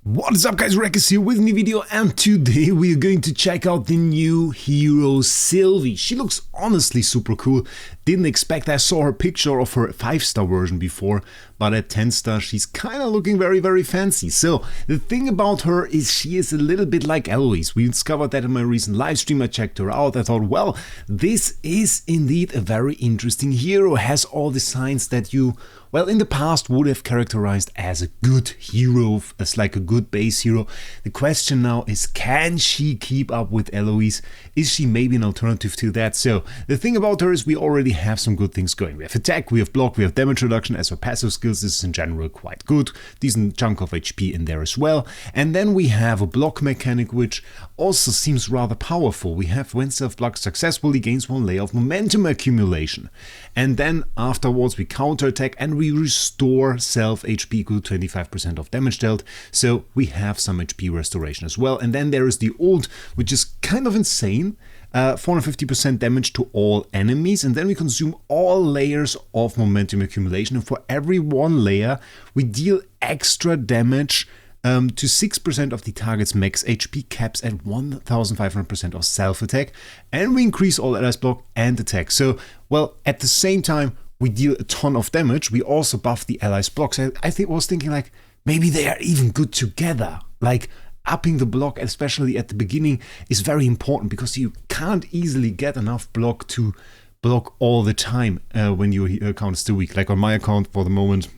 What is up guys, Wraec is here with a new video, and today we are going to check out the new hero Sylvie. She looks honestly super cool. Didn't expect, I saw her picture of her 5-star version before, but at 10-star she's kind of looking very fancy. So the thing about her is she is a little bit like Eloise. We discovered that in my recent live stream. I checked her out. I thought, well, this is indeed a very interesting hero. Has all the signs that you, well, in the past would have characterized as a good hero, as like a good base hero. The question now is, can she keep up with Eloise? Is she maybe an alternative to that? So the thing about her is we already have some good things going. We have attack, we have block, we have damage reduction. As her passive skills, this is in general quite good. Decent chunk of HP in there as well. And then we have a block mechanic, which also seems rather powerful. We have when self-block successfully gains 1 layer of momentum accumulation. And then afterwards we counterattack and we restore self HP equal to 25% of damage dealt. So we have some HP restoration as well. And then there is the ult, which is kind of insane. 450% damage to all enemies, and then we consume all layers of momentum accumulation, and for every 1 layer we deal extra damage to 6% of the target's max HP, caps at 1500% of self-attack, and we increase all allies block and attack. So, well, at the same time we deal a ton of damage, we also buff the allies blocks. I was thinking like, maybe they are even good together, like upping the block, especially at the beginning, is very important because you can't easily get enough block to block all the time when your account is still weak. Like on my account for the moment,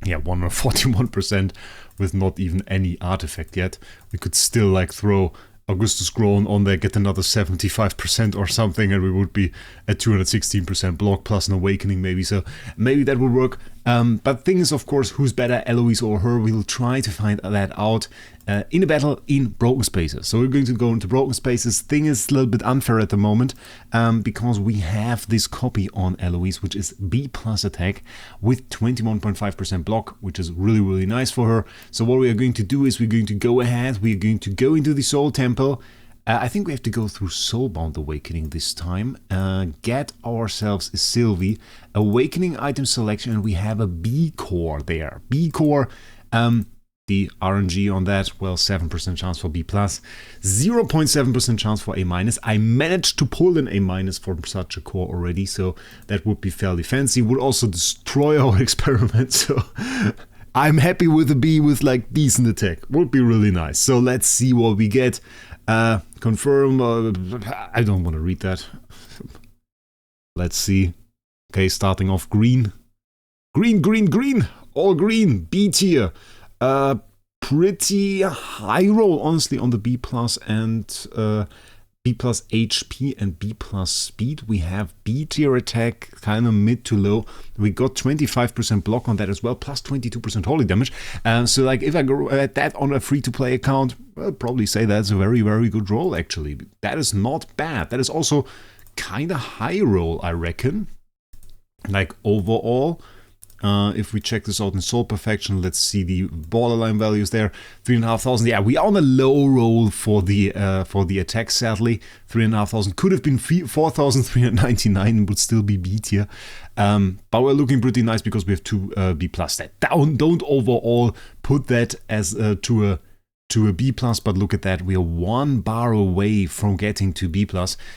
yeah, 141% with not even any artifact yet. We could still like throw Augustus Groan on there, get another 75% or something, and we would be at 216% block plus an awakening maybe. So maybe that would work. But thing is, of course, who's better, Eloise or her? We'll try to find that out in a battle in Broken Spaces. So we're going to go into Broken Spaces. Thing is a little bit unfair at the moment because we have this copy on Eloise, which is B+ attack with 21.5% block, which is really nice for her. So what we are going to do is we're going to go ahead, we're going to go into the Soul Temple. I think we have to go through Soulbound Awakening this time, get ourselves a Sylvie, Awakening item selection, and we have a B core there. B core, the RNG on that, well, 7% chance for B+, 0.7% chance for A-. I managed to pull an A- from such a core already, so that would be fairly fancy. Would also destroy our experiment, so I'm happy with a B with like decent attack. Would be really nice. So let's see what we get. Confirm, I don't want to read that. Let's see. Okay, starting off green. Green, all green, B tier. Pretty high roll, honestly, on the B+ and B+ HP and B+ speed. We have B tier attack, kind of mid to low. We got 25% block on that as well, plus 22% holy damage. So like if I go at that on a free-to-play account, I'll probably say that's a very good roll actually. That is not bad. That is also kind of high roll, I reckon. Like overall. If we check this out in Soul Perfection, let's see the borderline values there. 3,500. Yeah, we are on a low roll for the attack. Sadly, 3,500 could have been 4,399 and would still be B tier. But we're looking pretty nice because we have 2 B+. That don't overall put that as to a B+, but look at that, we are 1 bar away from getting to B+,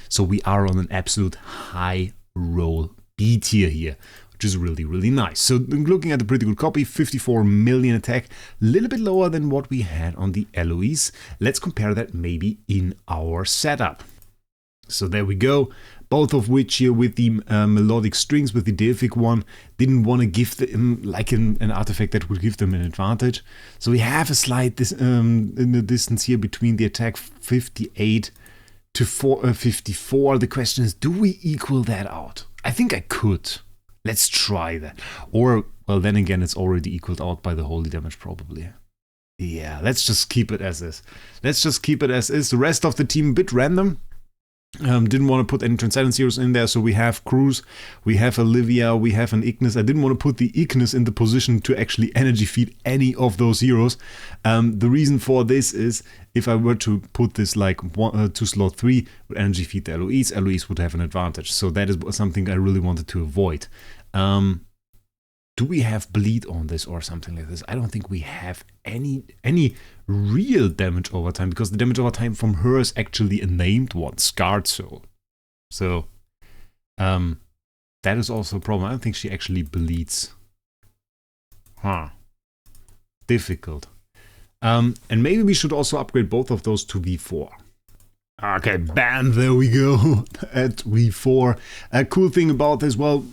so we are on an absolute high roll B tier here, which is really nice. So looking at a pretty good copy, 54 million attack, a little bit lower than what we had on the Eloise. Let's compare that maybe in our setup. So there we go, both of which here with the melodic strings, with the deific one, didn't want to give them like an artifact that would give them an advantage. So we have a slight in the distance here between the attack 58 to 54. The question is, do we equal that out? I think I could. Let's try that. Or, well, then again, it's already equaled out by the holy damage, probably. Yeah, let's just keep it as is. Let's just keep it as is. The rest of the team a bit random. Didn't want to put any Transcendence heroes in there, so we have Cruz, we have Olivia, we have an Ignis. I didn't want to put the Ignis in the position to actually energy feed any of those heroes. The reason for this is, if I were to put this like to slot 3 with energy feed the Eloise, Eloise would have an advantage. So that is something I really wanted to avoid. To Do we have bleed on this or something like this? I don't think we have any real damage over time, because the damage over time from her is actually a named one, Scarred Soul. So that is also a problem. I don't think she actually bleeds. Difficult. And maybe we should also upgrade both of those to V4. Okay, bam, there we go, at V4. A cool thing about this, well,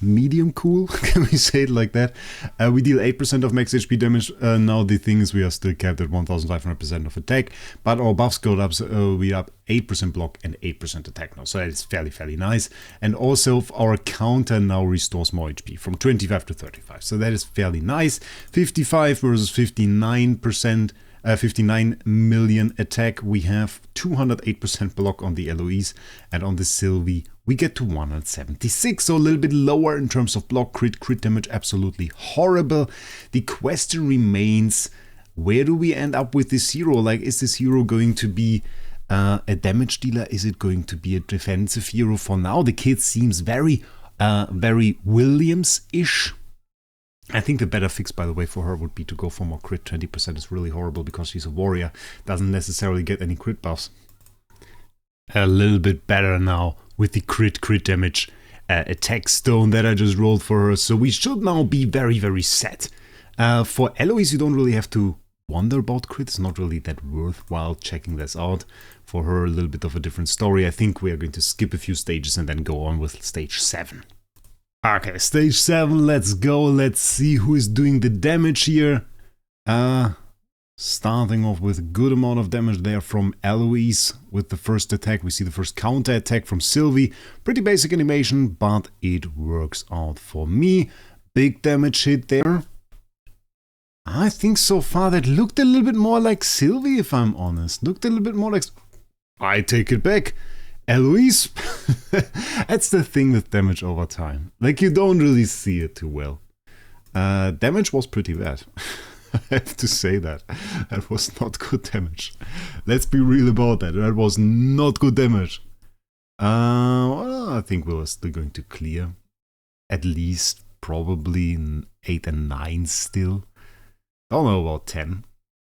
medium cool, can we say it like that? We deal 8% of max HP damage. Now the thing is, we are still capped at 1500% of attack, but our buffs go up, so we up 8% block and 8% attack now, so that is fairly nice. And also our counter now restores more HP from 25 to 35, so that is fairly nice. 55 versus 59%. 59 million attack. We have 208% block on the Eloise, and on the Sylvie we get to 176, so a little bit lower in terms of block. Crit damage absolutely horrible. The question remains, where do we end up with this hero? Like, is this hero going to be a damage dealer? Is it going to be a defensive hero? For now the kid seems very Williams-ish. I think the better fix, by the way, for her would be to go for more crit. 20% is really horrible because she's a warrior, doesn't necessarily get any crit buffs. A little bit better now with the crit damage attack stone that I just rolled for her, so we should now be very set. For Eloise, you don't really have to wonder about crit. It's not really that worthwhile checking this out. For her, a little bit of a different story. I think we are going to skip a few stages and then go on with stage 7. Okay, stage 7, let's go. Let's see who is doing the damage here. Starting off with a good amount of damage there from Eloise with the first attack. We see the first counter attack from Sylvie. Pretty basic animation, but it works out for me. Big damage hit there. I think so far that looked a little bit more like Sylvie, if I'm honest. Looked a little bit more like... I take it back. Eloise? That's the thing with damage over time. Like, you don't really see it too well. Damage was pretty bad. I have to say that. That was not good damage. Let's be real about that. That was not good damage. Well, I think we're still going to clear. At least probably 8 and 9 still. I don't know about 10.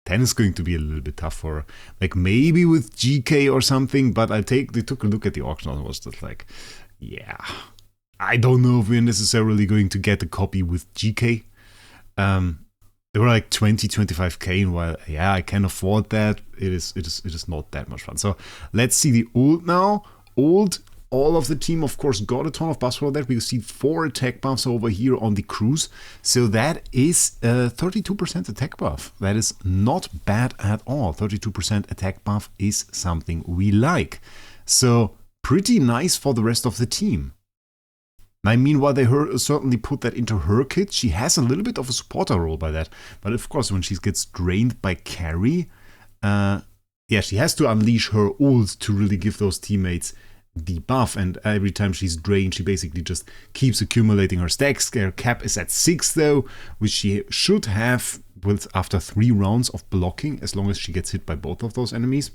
10 is going to be a little bit tough for her. Like, maybe with GK or something, but they took a look at the auction and was just like, yeah, I don't know if we're necessarily going to get a copy with GK. They were like 20-25k, and while, yeah, I can afford that, it is not that much fun. So let's see the ult now. Ult, all of the team, of course, got a ton of buffs for that. We see 4 attack buffs over here on the cruise. So that is 32% attack buff. That is not bad at all. 32% attack buff is something we like. So pretty nice for the rest of the team. I mean, while they certainly put that into her kit, she has a little bit of a supporter role by that. But of course, when she gets drained by carry, yeah, she has to unleash her ult to really give those teammates the buff, and every time she's drained, she basically just keeps accumulating her stacks. Her cap is at 6 though, which she should have with after 3 rounds of blocking, as long as she gets hit by both of those enemies.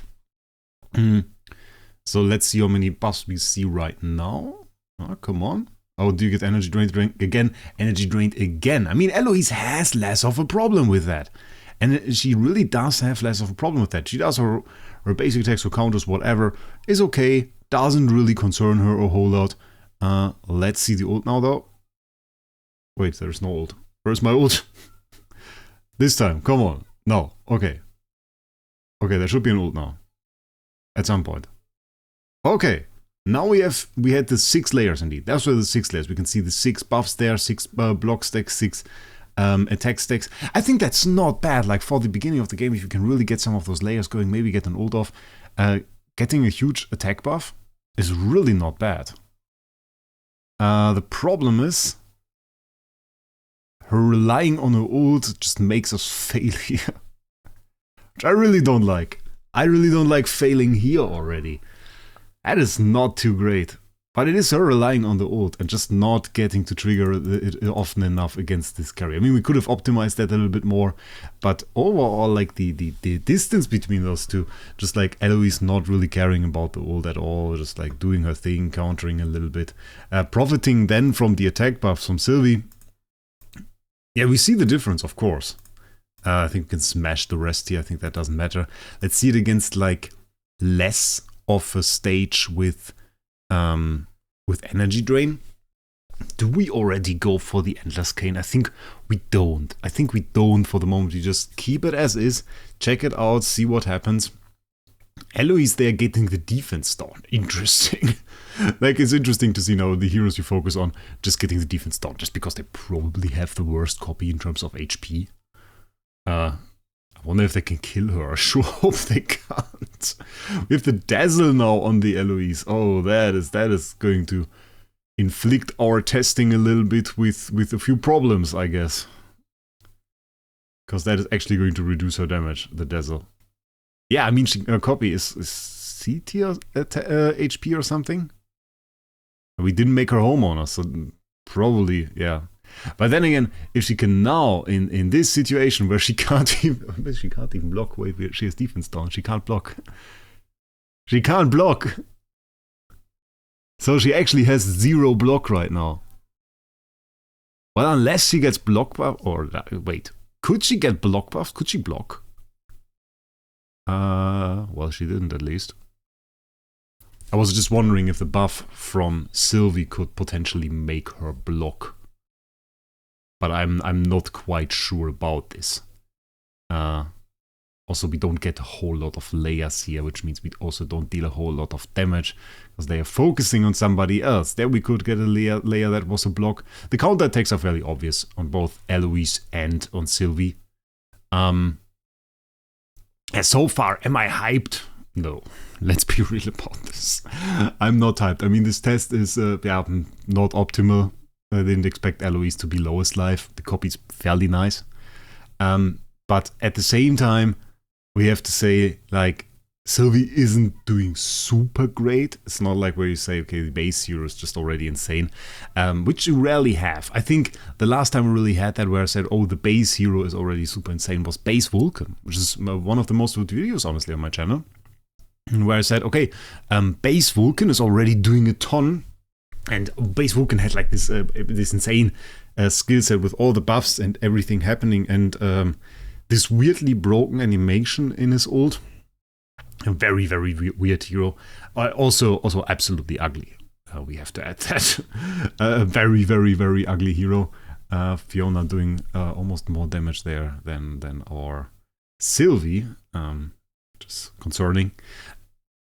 So let's see how many buffs we see right now. Oh, come on. Oh, do you get energy drained again? Energy drained again. I mean, Eloise has less of a problem with that. And she really does have less of a problem with that. She does her basic attacks, her counters, whatever, is okay. Doesn't really concern her a whole lot. Let's see the ult now, though. Wait, there's no ult. Where's my ult? This time, come on. No, okay. Okay, there should be an ult now. At some point. Okay. Now we had the 6 layers indeed. That's where the 6 layers. We can see the 6 buffs there, 6 block stacks, 6 attack stacks. I think that's not bad. Like, for the beginning of the game, if you can really get some of those layers going, maybe get an ult off, getting a huge attack buff is really not bad. The problem is, her relying on her ult just makes us fail here. Which I really don't like. I really don't like failing here already. That is not too great. But it is her relying on the ult and just not getting to trigger it often enough against this carry. I mean, we could have optimized that a little bit more, but overall, like, the distance between those two, just like Eloise not really caring about the ult at all, just like doing her thing, countering a little bit, profiting then from the attack buffs from Sylvie. Yeah, we see the difference, of course. I think we can smash the rest here. I think that doesn't matter. Let's see it against like less of a stage with energy drain. Do we already go for the Endless Cane? I think we don't. I think we don't for the moment. We just keep it as is, check it out, see what happens. Eloise there getting the defense down. Interesting. Like, it's interesting to see now the heroes you focus on just getting the defense down, just because they probably have the worst copy in terms of HP. I wonder if they can kill her. I sure hope they can't. We have the Dazzle now on the Eloise. Oh, that is going to inflict our testing a little bit with a few problems, I guess. Because that is actually going to reduce her damage, the Dazzle. Yeah, I mean, her copy is C tier HP or something. We didn't make her homeowner, so probably, yeah. But then again, if she can now, in this situation where she can't even block, wait, she has defense down, she can't block. She can't block! So she actually has 0 block right now. Well, unless she gets block buff, or wait, could she get block buff? Could she block? Well, she didn't at least. I was just wondering if the buff from Sylvie could potentially make her block. But I'm not quite sure about this. Also, we don't get a whole lot of layers here, which means we also don't deal a whole lot of damage, because they are focusing on somebody else. There we could get a layer that was a block. The counter attacks are fairly obvious on both Eloise and on Sylvie. So far, am I hyped? No. Let's be real about this. I'm not hyped. I mean, this test is yeah, not optimal. I didn't expect Eloise to be lowest life. The copy's fairly nice. But at the same time, we have to say, like, Sylvie isn't doing super great. It's not like where you say, okay, the base hero is just already insane, which you rarely have. I think the last time we really had that where I said, oh, the base hero is already super insane, was Base Vulcan, which is one of the most viewed videos, honestly, on my channel. And where I said, okay, Base Vulcan is already doing a ton, and Base Vulcan had like this insane skill set with all the buffs and everything happening, and this weirdly broken animation in his ult. A very, very weird hero. Also absolutely ugly. We have to add that. A very, very, very ugly hero. Fiona doing almost more damage there than our Sylvie. Which is concerning.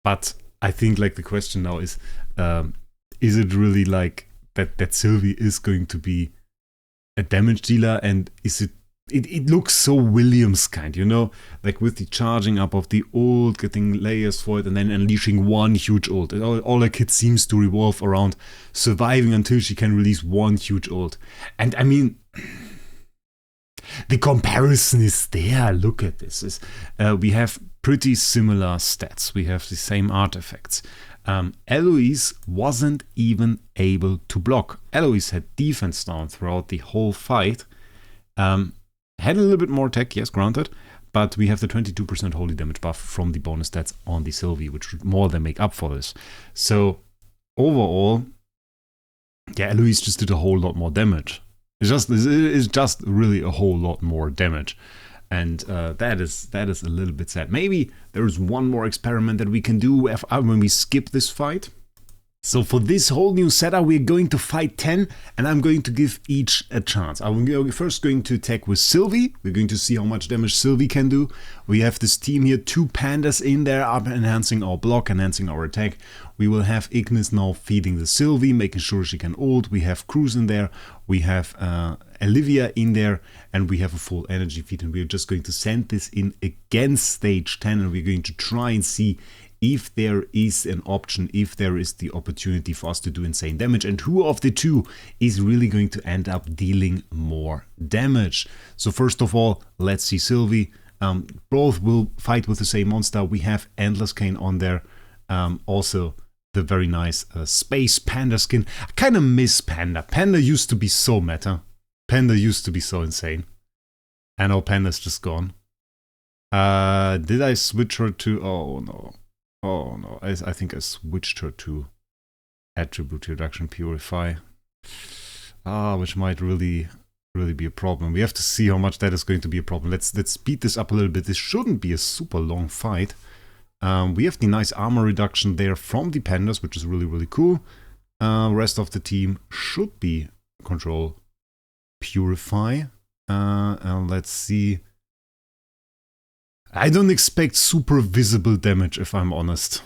But I think like the question now is it really like that Sylvie is going to be a damage dealer, and is it looks so Williams kind, you know, like with the charging up of the ult, getting layers for it, and then unleashing one huge ult. All her kit seems to revolve around surviving until she can release one huge ult. And I mean, the comparison is there. Look at this. We have pretty similar stats. We have the same artifacts. Eloise wasn't even able to block. Eloise had defense down throughout the whole fight. Had a little bit more tech, yes, granted, but we have the 22% holy damage buff from the bonus stats on the Sylvie, which would more than make up for this. So overall, yeah, Eloise just did a whole lot more damage. It's just really a whole lot more damage. And that is a little bit sad. Maybe there is one more experiment that we can do when we skip this fight. So for this whole new setup, we're going to fight 10, and I'm going to give each a chance. I'm first going to attack with Sylvie. We're going to see how much damage Sylvie can do. We have this team here, 2 pandas in there, up enhancing our block, enhancing our attack. We will have Ignis now feeding the Sylvie, making sure she can ult. We have Cruz in there. We have Olivia in there, and we have a full energy feed, and we're just going to send this in against stage 10, and we're going to try and see if there is an option, if there is the opportunity for us to do insane damage, and who of the two is really going to end up dealing more damage. So first of all, let's see Sylvie. Both will fight with the same monster. We have Endless Cane on there. Also the very nice Space Panda skin. I kind of miss Panda. Panda used to be so meta. Panda used to be so insane. I know Panda's just gone. Did I switch her to... Oh no. Oh no, I think I switched her to Attribute Reduction Purify. Which might really really be a problem. We have to see how much that is going to be a problem. Let's speed this up a little bit. This shouldn't be a super long fight. We have the nice armor reduction there from the pandas, which is really, really cool. Rest of the team should be control purify. And let's see. I don't expect super visible damage, if I'm honest.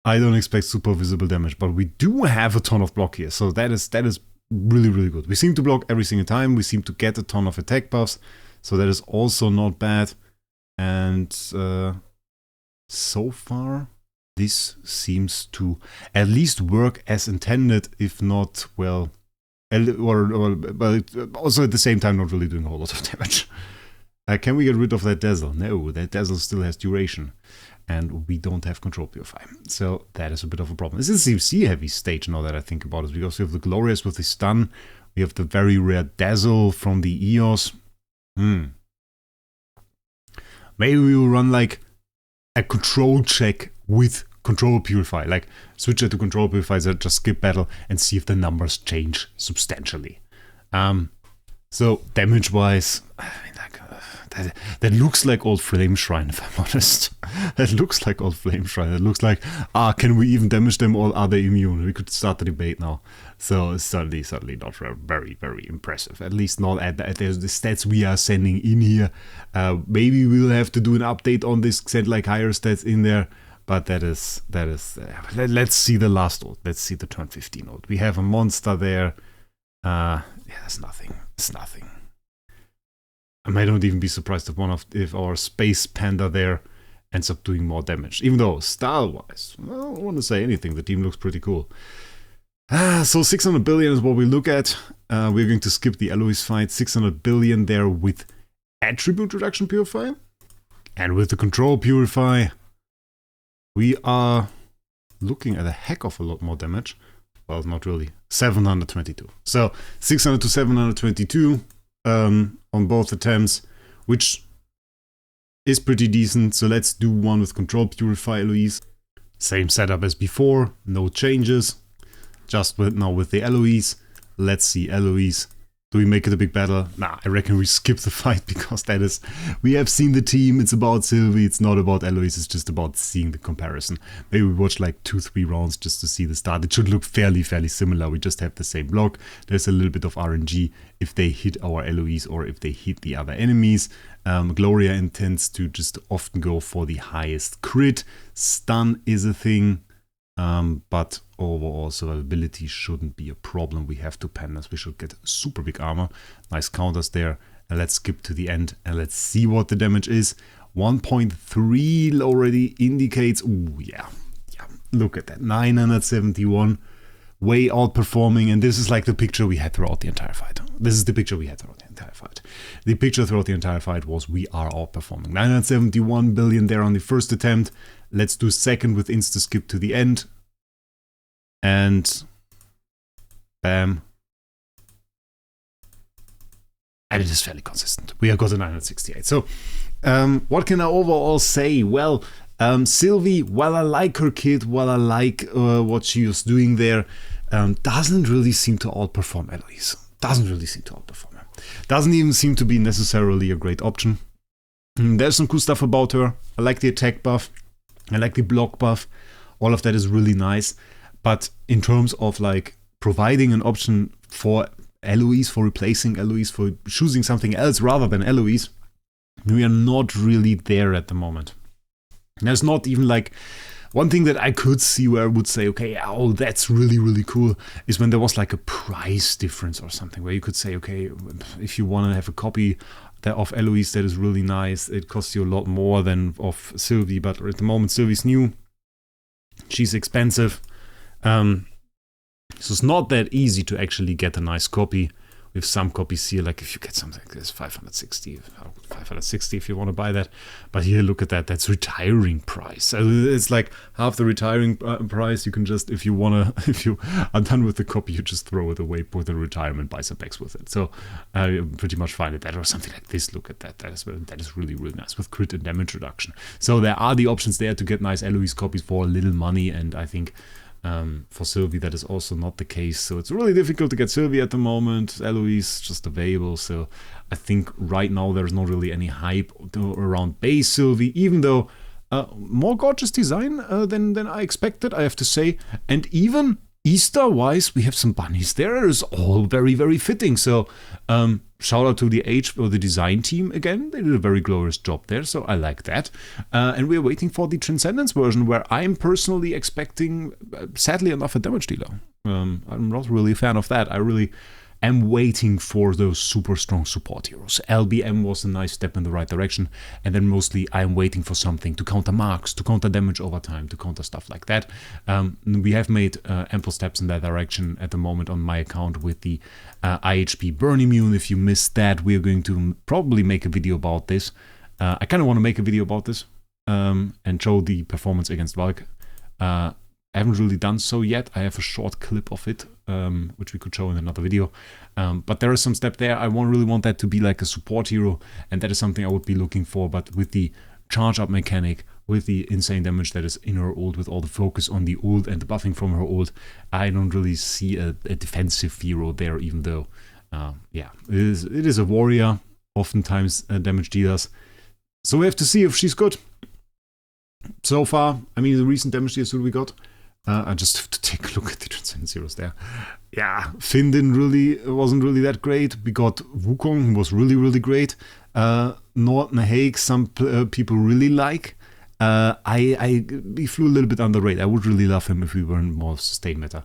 I don't expect super visible damage, but we do have a ton of block here, so that is really, really good. We seem to block every single time. We seem to get a ton of attack buffs, so that is also not bad. And so far, this seems to at least work as intended, if not, well, but also at the same time not really doing a whole lot of damage. Can we get rid of that dazzle? No, that dazzle still has duration. And we don't have control purify. So that is a bit of a problem. This is a CC heavy stage now that I think about it, because we have the Glorious with the stun. We have the very rare dazzle from the EOS. Maybe we will run like a control check with control purify. Like switch it to control purify, so just skip battle and see if the numbers change substantially. So damage wise, I mean, like, that looks like old Flame Shrine, if I'm honest. That looks like old Flame Shrine. It looks like, can we even damage them, or are they immune? We could start the debate now. So certainly not very, very impressive. At least not at the stats we are sending in here. Maybe we'll have to do an update on this, send like higher stats in there. But that is let's see the last ult. Let's see the turn 15 ult. We have a monster there. Yeah, there's nothing. It's nothing. I might not even be surprised if our space panda there ends up doing more damage. Even though, style-wise, I don't want to say anything. The team looks pretty cool. So 600 billion is what we look at. We're going to skip the Eloise fight. 600 billion there with attribute reduction purify. And with the control purify, we are looking at a heck of a lot more damage. Well, not really. 722. So 600 to 722. On both attempts, which is pretty decent. So let's do one with control purify, Eloise. Same setup as before, no changes. Just now with the Eloise. Let's see, Eloise. Do we make it a big battle? Nah, I reckon we skip the fight, because we have seen the team. It's about Sylvie, it's not about Eloise, it's just about seeing the comparison. Maybe we watch like 2-3 rounds just to see the start. It should look fairly similar. We just have the same block. There's a little bit of RNG if they hit our Eloise or if they hit the other enemies. Gloria intends to just often go for the highest crit. Stun is a thing. But overall survivability shouldn't be a problem. We have two pandas. We should get super big armor. Nice counters there. And let's skip to the end and let's see what the damage is. 1.3 already indicates. Ooh, yeah. Look at that. 971. Way outperforming. And this is like the picture we had throughout the entire fight. The picture throughout the entire fight was we are outperforming. 971 billion there on the first attempt. Let's do second with insta skip to the end. And bam. And it is fairly consistent. We have got a 968. So what can I overall say? Well, Sylvie, while I like her kit, while I like what she was doing there, doesn't really seem to outperform Eloise. Doesn't really seem to outperform her. Doesn't even seem to be necessarily a great option. There's some cool stuff about her. I like the attack buff. I like the block buff. All of that is really nice. But in terms of like providing an option for Eloise, for replacing Eloise, for choosing something else rather than Eloise, we are not really there at the moment. There's not even like one thing that I could see where I would say, okay, oh, that's really, really cool, is when there was like a price difference or something where you could say, okay, if you want to have a copy of Eloise that is really nice, it costs you a lot more than of Sylvie, but at the moment Sylvie's new, she's expensive. So it's not that easy to actually get a nice copy. With some copies here, like if you get something like this, 560 if you want to buy that. But here, look at that, that's retiring price. So it's like half the retiring price. You can just, if you are done with the copy, you just throw it away, put the retirement, buy some packs with it. So pretty much fine with that, or something like this. Look at that, that is really, really nice with crit and damage reduction. So there are the options there to get nice Eloise copies for a little money, and I think For Sylvie, that is also not the case. So it's really difficult to get Sylvie at the moment. Eloise just available. So I think right now there's not really any hype around base Sylvie, even though more gorgeous design than I expected, I have to say. And even Easter-wise, we have some bunnies there. It's all very, very fitting. So shout out to the design team again. They did a very glorious job there, so I like that. And we're waiting for the Transcendence version, where I'm personally expecting, sadly enough, a damage dealer. I'm not really a fan of that. I really am waiting for those super strong support heroes. LBM was a nice step in the right direction, and then mostly I'm waiting for something to counter marks, to counter damage over time, to counter stuff like that. We have made ample steps in that direction at the moment on my account with the IHP Burn Immune. If you missed that, we're going to probably make a video about this. I kind of want to make a video about this and show the performance against Wraec. I haven't really done so yet. I have a short clip of it, which we could show in another video. But there is some step there. I really want that to be like a support hero, and that is something I would be looking for. But with the charge up mechanic, with the insane damage that is in her ult, with all the focus on the ult and the buffing from her ult, I don't really see a defensive hero there, even though, yeah, it is a warrior, oftentimes damage dealers. So we have to see if she's good. So far, I mean, the recent damage dealers we got, I just have to take a look at the Transcendence heroes there. Yeah, Finn wasn't really that great. We got Wukong, who was really, really great. Norton Haig, some people really like. He flew a little bit under the radar. I would really love him if we were in more sustained meta.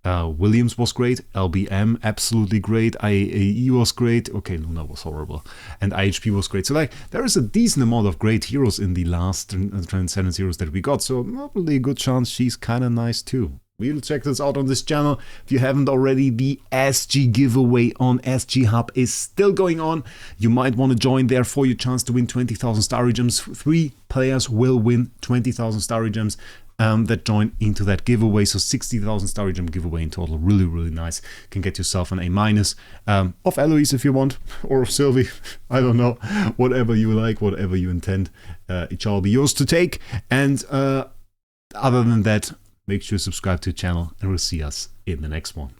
Williams was great. LBM, absolutely great. IAE was great. Okay, Luna was horrible. And IHP was great. So, like, there is a decent amount of great heroes in the last Transcendence heroes that we got. So, probably a good chance she's kind of nice too. We'll check this out on this channel. If you haven't already, the SG giveaway on SG Hub is still going on. You might want to join there for your chance to win 20,000 Starry Gems. 3 players will win 20,000 Starry Gems. That join into that giveaway. So 60,000 Starry Gem giveaway in total. Really, really nice. Can get yourself an A- of Eloise if you want, or of Sylvie. I don't know. Whatever you like, whatever you intend, it shall be yours to take. And other than that, make sure you subscribe to the channel, and we'll see us in the next one.